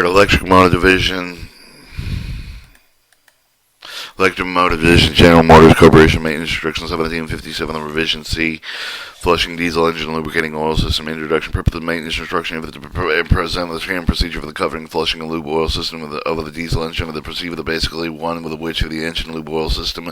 Alert, Electric Motor Division. Electric Motor Division, General Motors Corporation, Maintenance Instructions 1757, Revision C. Flushing diesel engine lubricating oil system introduction. Purpose of the maintenance instruction of the present the same procedure for the covering, flushing, and lube oil system of the diesel engine with the procedure with the basically one with which of the engine lube oil system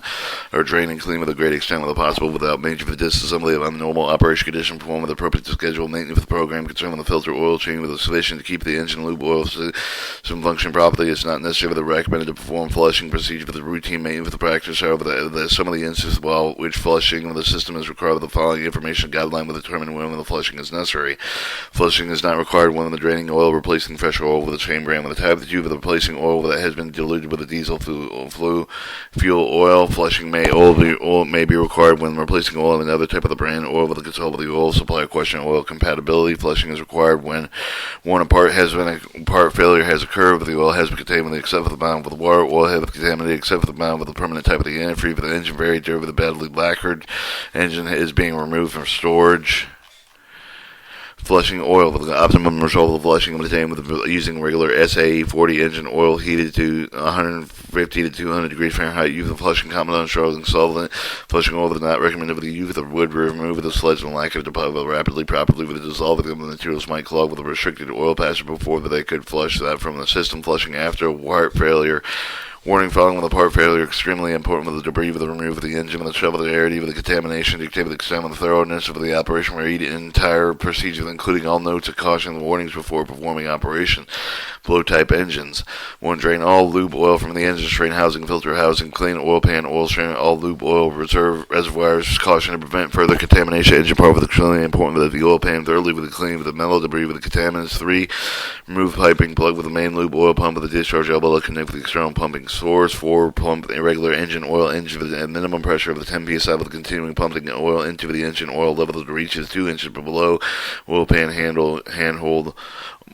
are drained and cleaned with a great extent with possible without major disassembly of abnormal operation condition. Perform with appropriate schedule maintenance with the program concerned with the filter oil change with sufficient to keep the engine lube oil system function properly. It's not necessary for the recommended to perform flushing procedure for the routine maintenance with the practice. However, some of the instances while which flushing of the system is required with the following information guideline will determine when the flushing is necessary. Flushing is not required when the draining oil replacing fresh oil with the same brand with the type of the tube of the replacing oil that has been diluted with a diesel fuel oil. Flushing may be required when replacing oil of another type of the brand oil with the control of the oil supply. Question oil compatibility. Flushing is required when a part failure has occurred with the oil has been contaminated except for the amount with the water. Oil has been contaminated except for the amount with the permanent type of the antifreeze for the engine very dirty with the badly lacquered engine is being removed from storage. Flushing oil with the optimum result of flushing obtained with using regular SAE 40 engine oil heated to 150 to 200 degrees Fahrenheit. Use of flushing compound and solvent. Flushing oil is not recommended with the use of wood remove with the sludge and lack of deposit rapidly, properly with the dissolving of the materials might clog with a restricted oil passage before they could flush that from the system. Flushing after part failure. Warning following with a part failure, extremely important with the debris with the remove of the engine, with the severity with the contamination, dictate with the extent of the thoroughness of the operation, read entire procedure, including all notes of caution and warnings before performing operation. Blow type engines. 1. Drain all lube oil from the engine, strain housing, filter housing, clean oil pan, oil strain, all lube oil reserve reservoirs, caution to prevent further contamination. Engine part with extremely important with the oil pan, thoroughly with the clean with the metal debris with the contaminants. 3. Remove piping, plug with the main lube oil pump with the discharge elbow, connect with the external pumping source. 4. Pump irregular engine oil into at minimum pressure of the 10 psi with continuing pumping oil into the engine oil level that reaches 2 inches below oil pan handhold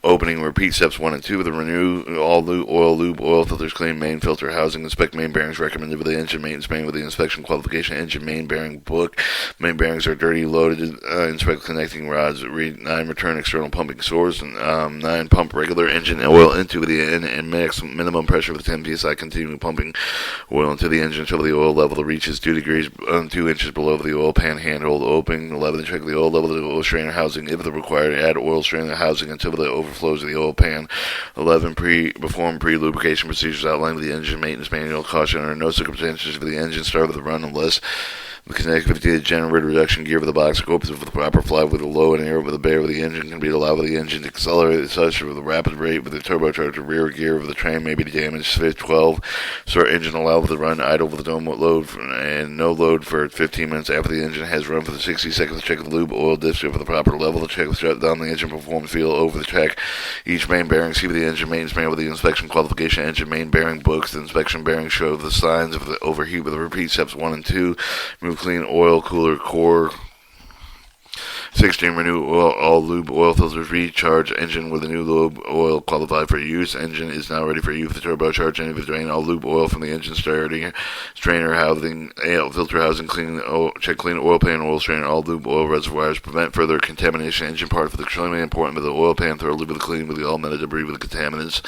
opening. Repeat steps 1 and 2 with the renew all lube oil filters, clean main filter housing, inspect main bearings recommended with the engine maintenance manual with the inspection qualification engine main bearing book. Main bearings are dirty loaded. Inspect connecting rods. Read 9. Return external pumping source. And 9. Pump regular engine oil into the and max minimum pressure of the 10 psi continuing pumping oil into the engine until the oil level reaches 2 inches below the oil pan handhold opening. 11. Check the oil level of the oil strainer housing if required. Add oil strainer housing until the overflows of the oil pan. 11. Perform pre-lubrication procedures outlined with the engine maintenance manual. Caution under no circumstances for the engine start with the run unless the connectivity to the generator reduction gear with the box opens with the proper fly with the low and air with the bear with the engine can be allowed with the engine to accelerate such with a rapid rate with the turbocharger rear gear of the train may be damaged. 12. Start engine allowed with the run idle with the dome load and no load for 15 minutes after the engine has run for the 60 seconds. Check the lube oil district for the proper level. To check the shut down the engine perform feel over the check each main bearing. See the engine maintenance manual with the inspection qualification engine main bearing books. The inspection bearing show the signs of the overheat with the repeat steps 1 and 2. Remove clean oil cooler core. 16. Renew all lube oil filters. Recharge engine with a new lube oil qualified for use. Engine is now ready for use. The turbocharged engine with drain all lube oil from the engine strainer housing, filter housing, check clean oil pan, oil strainer, all lube oil reservoirs. Prevent further contamination. Engine part for the extremely important with the oil pan thoroughly with the clean with the all metal debris with the contaminants.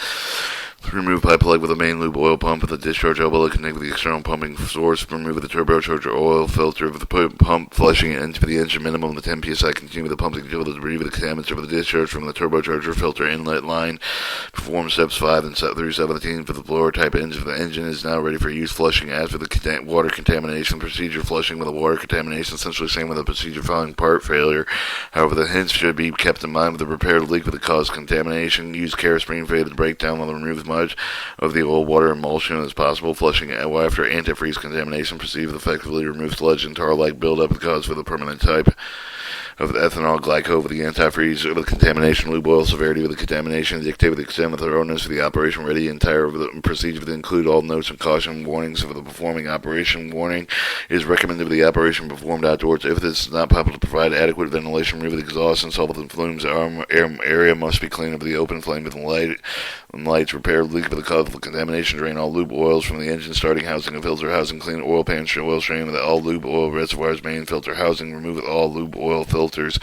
Remove pipe plug with the main lube oil pump with the discharge elbow connect with the external pumping source. Remove the turbocharger oil filter with the pump flushing it into the engine minimum of 10 psi. Continue with the pumping until the debris with the contaminants over the discharge from the turbocharger filter inlet line. Perform steps 5 and through 17 for the blower type engine. The engine is now ready for use. Flushing as for the water contamination procedure. Flushing with the water contamination essentially same with the procedure following part failure. However, the hints should be kept in mind with the repaired leak with the cause contamination. Use care spring fade to break down while remove much of the oil water emulsion as possible. Flushing after antifreeze contamination proceed effectively remove sludge and tar-like buildup cause for the permanent type of the ethanol glycol with the antifreeze with the contamination, lube oil severity with the contamination, dictate with the extent of thoroughness of the operation ready, entire procedure to include all notes and caution warnings for the performing operation. Warning is recommended for the operation performed outdoors. If this is not possible to provide adequate ventilation, remove the exhaust and solvent fumes. Area must be cleaned of the open flame with lights, repair leak with the cause of contamination, drain all lube oils from the engine starting housing and filter housing, clean oil pan, oil strain with all lube oil reservoirs, main filter housing, remove all lube oil filter filters.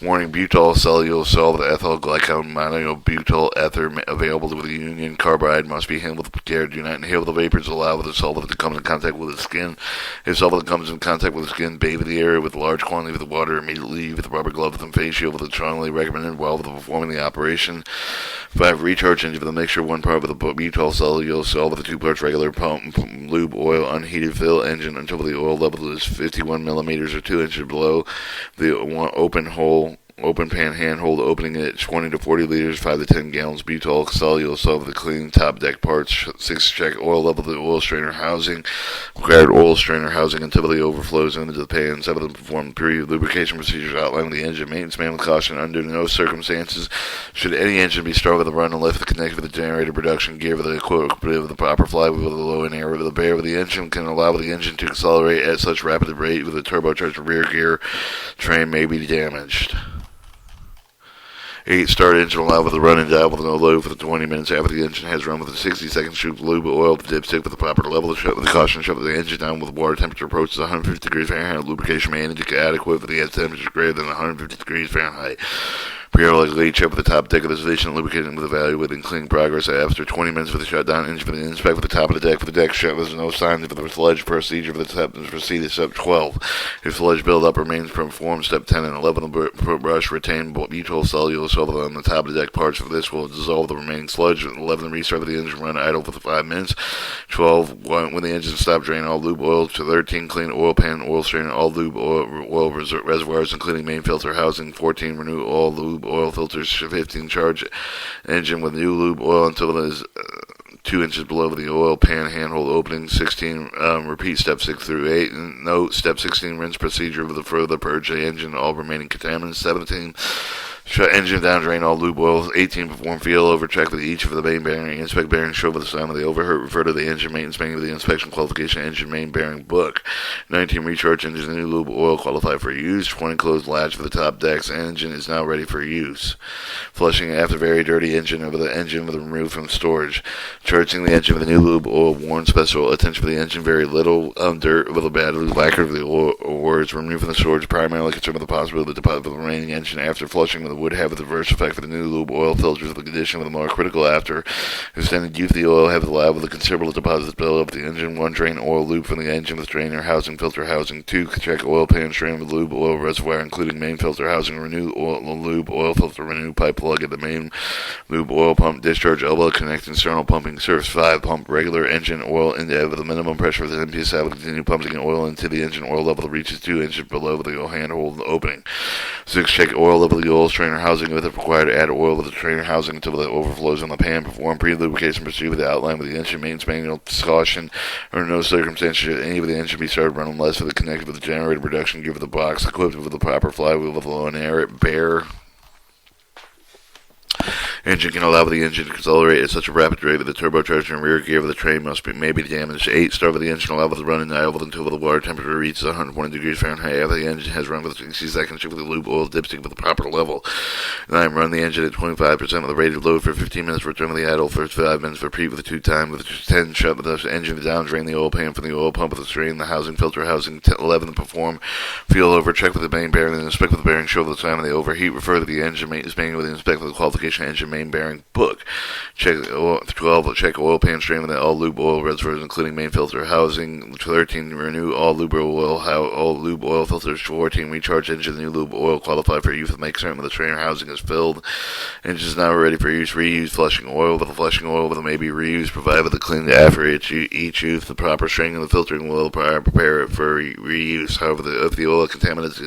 Warning: butyl cellulose solvent ethyl glycol monobutyl ether available with a union carbide must be handled with care. Do not inhale the vapors. Allow the solvent to come in contact with the skin. If solvent comes in contact with the skin, bathe the area with a large quantity of the water. Immediately with a rubber glove and face shield with a strongly recommended while performing the operation. 5. Recharge engine with a mixture: 1 part with a butyl cellulose solvent, 2 parts regular pump lube oil, unheated fill engine until the oil level is 51 millimeters or 2 inches below the open pan handhold opening at 20 to 40 liters, 5 to 10 gallons. Butyl cellulose solvent, the clean top deck parts. 6. Check oil level of the oil strainer housing. Required oil strainer housing until it overflows into the pan. 7. Perform pre-lubrication procedures outlining the engine maintenance manual. Caution: under no circumstances should any engine be started with a run unless connected with the generator production gear with the proper flywheel with a low in air with the bear with the engine can allow the engine to accelerate at such rapid rate with a turbocharged rear gear train may be damaged. 8. Start engine allowed with a running dial with no load for the 20 minutes after the engine has run with a 60-second shoot lube oil with the dipstick with the proper level of shut with the caution shut the engine down with water temperature approaches 150 degrees Fahrenheit. Lubrication may indicate adequate for the temperature greater than 150 degrees Fahrenheit. Periodically check with the top deck of the station, lubricating with evaluating clean progress after 20 minutes for the shutdown engine for the inspect with the top of the deck for the deck shut. There's no signs of the sludge procedure for the step proceed step 12. If sludge buildup remains performed step 10 and 11 brush retain butyl cellulose solvent on the top of the deck parts. For this will dissolve the remaining sludge. 11. Restart the engine run idle for 5 minutes. 12. When the engine stops, drain all lube oil. 13. Clean oil pan, oil strainer, all lube oil reservoirs including main filter housing. 14. Renew all lube oil filters. 15. Charge engine with new lube oil until it is 2 inches below the oil pan handhold opening. 16. Repeat step 6 through 8. Note: step 16 rinse procedure with the further purge the engine all remaining contaminants. 17. Shut engine down, drain all lube oil. 18. Perform feel over check with each of the main bearing. Inspect bearings show with the sign of the overhurt. Refer to the engine maintenance manual with the inspection qualification engine main bearing book. 19. Recharge engine new lube oil qualified for use. 20. Close latch for the top decks. Engine is now ready for use. Flushing after very dirty engine over the engine with removed from storage. Charging the engine with the new lube oil. Warn special attention for the engine. Very little dirt with a battery lacquer of the oil or is removed from the storage. Primarily concerned with the possibility of the deposit of the remaining engine after flushing with would have a adverse effect for the new lube oil filters. The condition with a more critical after extended use of the oil have allowed with a considerable deposit build up the engine. 1. Drain oil lube from the engine with strainer housing, filter housing. 2. Check oil pan strain with lube oil reservoir including main filter housing. Renew lube oil filter. Renew pipe plug at the main lube oil pump. Discharge elbow. Connect external pumping surface. 5. Pump regular engine oil into with a minimum pressure of the MPSI will continue pumping oil into the engine oil level that reaches 2 inches below the oil handhold opening. 6. Check oil level of the oil strainer housing with it required to add oil with the strainer housing until it overflows on the pan. Perform pre-lubrication procedure with the outline with the engine maintenance manual. Caution: under no circumstances should any of the engine be started running unless with the connected with the generator production gear with the box equipped with the proper flywheel with a low and air bare engine can allow the engine to accelerate at such a rapid rate that the turbocharger and rear gear of the train may be damaged. 8. Start with the engine allow with the running idle until the water temperature reaches 120 degrees Fahrenheit after the engine has run with 60 seconds. Check with the lube oil dipstick with the proper level. 9. Run the engine at 25% with the rated load for 15 minutes. Return with the idle for 5 minutes. Repeat with the 2 time. With 10. Shut the engine down. Drain the oil pan from the oil pump with the strain the housing filter housing. 11. Perform feel over check with the main bearing and inspect with the bearing show the time of the overheat. Refer to the engine maintenance manual with the inspect with the qualification engine main bearing book. Check 12. Check oil pan strain with all lube oil reservoirs including main filter housing. 13. Renew all lube oil filters. 14. Recharge engine new lube oil qualified for use. Make certain that the strainer housing is filled. Engine is now ready for use. Reuse flushing oil with the flushing oil with may be reused provided with the cleaned after each use. The proper straining of the filtering will prepare it for reuse. However, if the oil contaminants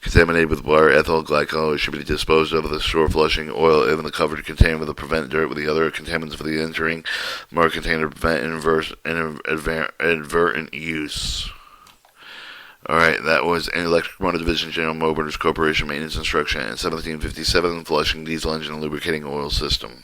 contaminated with water, ethyl glycol should be disposed of. The store flushing oil in the covered container with the prevent dirt with the other contaminants for the entering marked container to prevent inadvertent use. Alright, that was an Electric Motor Division General Motors Corporation Maintenance Instruction in 1757 Flushing Diesel Engine and Lubricating Oil System.